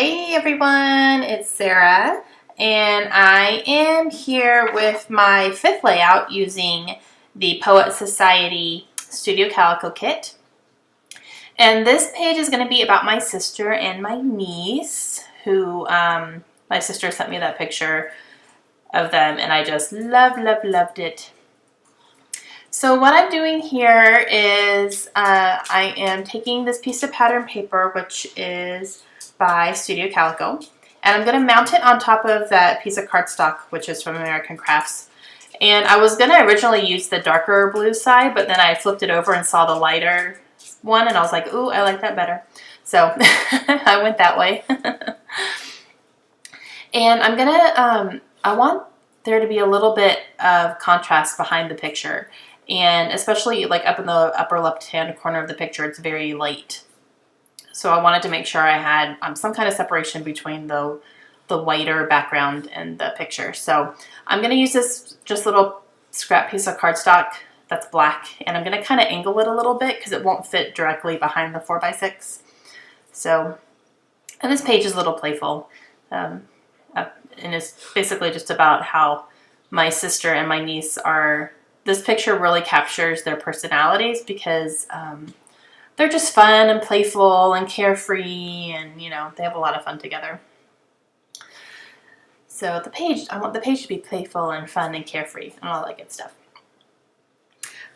Hey everyone, it's Sarah, and I am here with my fifth layout using the Poet Society Studio Calico kit. And this page is going to be about my sister and my niece, who my sister sent me that picture of them, and I just loved it. So what I'm doing here is I am taking this piece of pattern paper, which is by Studio Calico, and I'm going to mount it on top of that piece of cardstock, which is from American Crafts. And I was going to originally use the darker blue side, but then I flipped it over and saw the lighter one, and I was like, ooh, I like that better. So I went that way. And I'm going to, I want there to be a little bit of contrast behind the picture. And especially like up in the upper left-hand corner of the picture, it's very light. So I wanted to make sure I had some kind of separation between the whiter background and the picture. So I'm going to use this just little scrap piece of cardstock that's black, and I'm going to kind of angle it a little bit because it won't fit directly behind the 4x6. So, and this page is a little playful, and it's basically just about how my sister and my niece are. This picture really captures their personalities because they're just fun and playful and carefree, and you know, they have a lot of fun together. So the page, I want the page to be playful and fun and carefree and all that good stuff.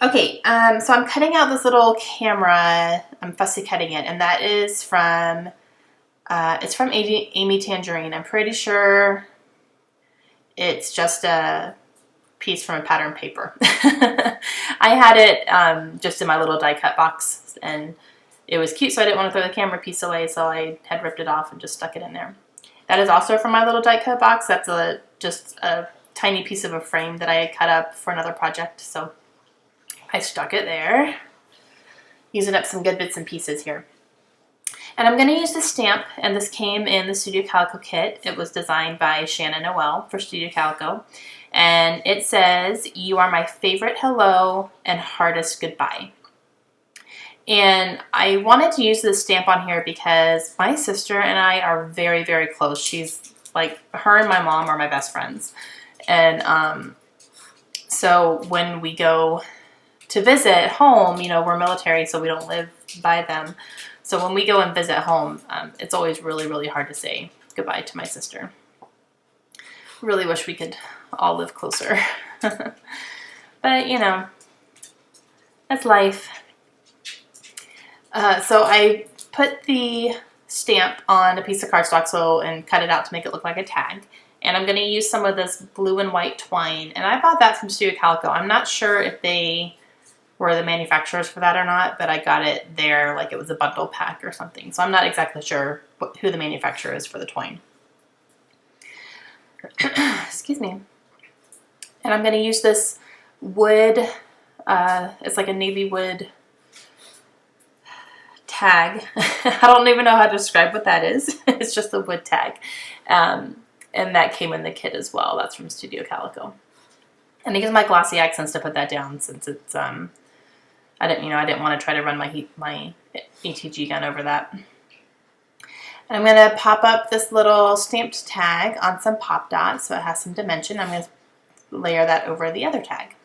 Okay, so I'm cutting out this little camera. I'm fussy cutting it, and that is from it's from Amy Tangerine. I'm pretty sure it's just a piece from a pattern paper. I had it just in my little die cut box, and it was cute, so I didn't want to throw the camera piece away, so I had ripped it off and just stuck it in there. That is also from my little die cut box. That's just a tiny piece of a frame that I had cut up for another project, so I stuck it there, using up some good bits and pieces here. And I'm going to use this stamp, and this came in the Studio Calico kit. It was designed by Shannon Noel for Studio Calico. And it says, "You are my favorite hello and hardest goodbye." And I wanted to use this stamp on here because my sister and I are very, very close. She's like, her and my mom are my best friends. And so when we go to visit home, you know, we're military, so we don't live by them. So when we go and visit home, it's always really, really hard to say goodbye to my sister. Really wish we could all live closer. But, you know, that's life. So I put the stamp on a piece of cardstock and cut it out to make it look like a tag. And I'm going to use some of this blue and white twine. And I bought that from Studio Calico. I'm not sure if they were the manufacturers for that or not, but I got it there like it was a bundle pack or something. So I'm not exactly sure who the manufacturer is for the twine. Excuse me. And I'm going to use this wood, it's like a navy wood tag. I don't even know how to describe what that is. It's just a wood tag. And that came in the kit as well. That's from Studio Calico. And I use my glossy accents to put that down since it's, I didn't want to try to run my ATG gun over that. And I'm going to pop up this little stamped tag on some pop dots so it has some dimension. I'm going to layer that over the other tag.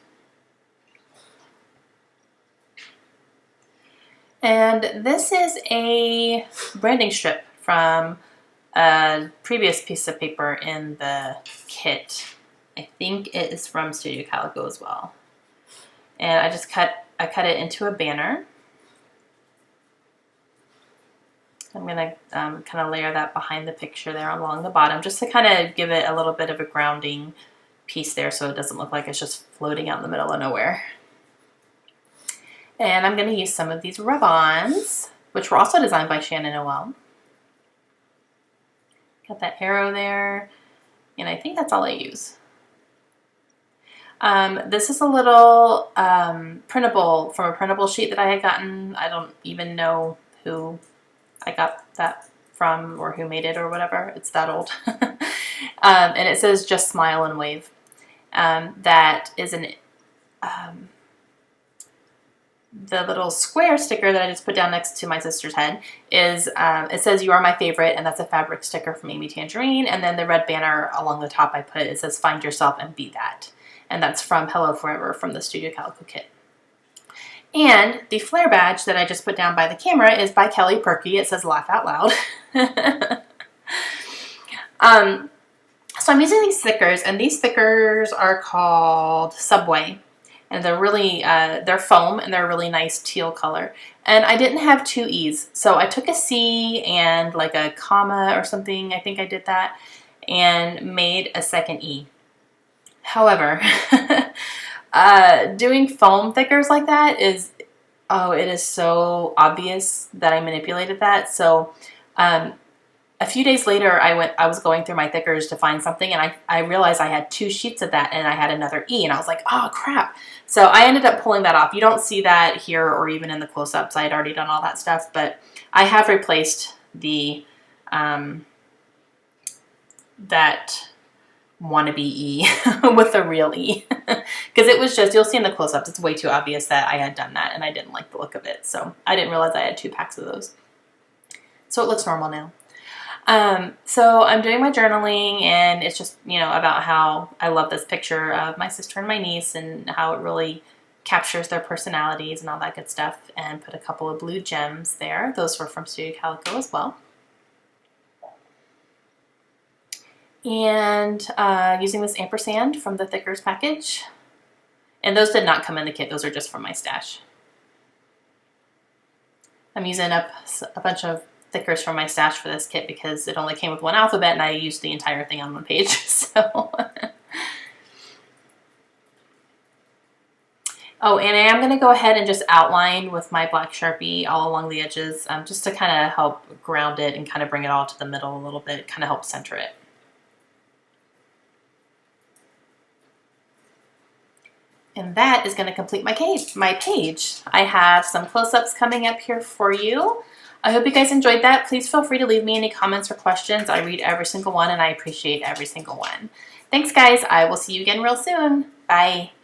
And this is a branding strip from a previous piece of paper in the kit. I think it is from Studio Calico as well. And I cut it into a banner. I'm going to kind of layer that behind the picture there along the bottom, just to kind of give it a little bit of a grounding piece there so it doesn't look like it's just floating out in the middle of nowhere. And I'm going to use some of these rub-ons, which were also designed by Shannon Noel. Got that arrow there, and I think that's all I use. This is a little printable from a printable sheet that I had gotten. I don't even know who I got that from or who made it or whatever. It's that old. And it says, "Just smile and wave." That is the little square sticker that I just put down next to my sister's head is, it says, "You are my favorite," and that's a fabric sticker from Amy Tangerine. And then the red banner along the top I put, it says, "Find yourself and be that." And that's from Hello Forever from the Studio Calico kit. And the flare badge that I just put down by the camera is by Kelly Perky. It says "Laugh Out Loud." So I'm using these stickers, and these stickers are called Subway. And they're really, they're foam, and they're a really nice teal color. And I didn't have two E's, so I took a C and like a comma or something, I think I did that, and made a second E. However, doing foam thickers like that is, oh, it is so obvious that I manipulated that. So a few days later, I was going through my thickers to find something, and I realized I had two sheets of that, and I had another E, and I was like, oh crap. So I ended up pulling that off. You don't see that here or even in the close-ups. I had already done all that stuff, but I have replaced the that wannabe E with a real E, because it was just, you'll see in the close-ups, it's way too obvious that I had done that, and I didn't like the look of it. So I didn't realize I had 2 packs of those. So it looks normal now. So I'm doing my journaling, and it's just, you know, about how I love this picture of my sister and my niece and how it really captures their personalities and all that good stuff, and put a couple of blue gems there. Those were from Studio Calico as well. And using this ampersand from the Thickers package. And those did not come in the kit. Those are just from my stash. I'm using up a bunch of thickers from my stash for this kit because it only came with 1 alphabet, and I used the entire thing on 1 page. So, oh, and I am going to go ahead and just outline with my black Sharpie all along the edges, just to kind of help ground it and kind of bring it all to the middle a little bit, kind of help center it. And that is going to complete my page. I have some close-ups coming up here for you. I hope you guys enjoyed that. Please feel free to leave me any comments or questions. I read every single one, and I appreciate every single one. Thanks, guys. I will see you again real soon. Bye.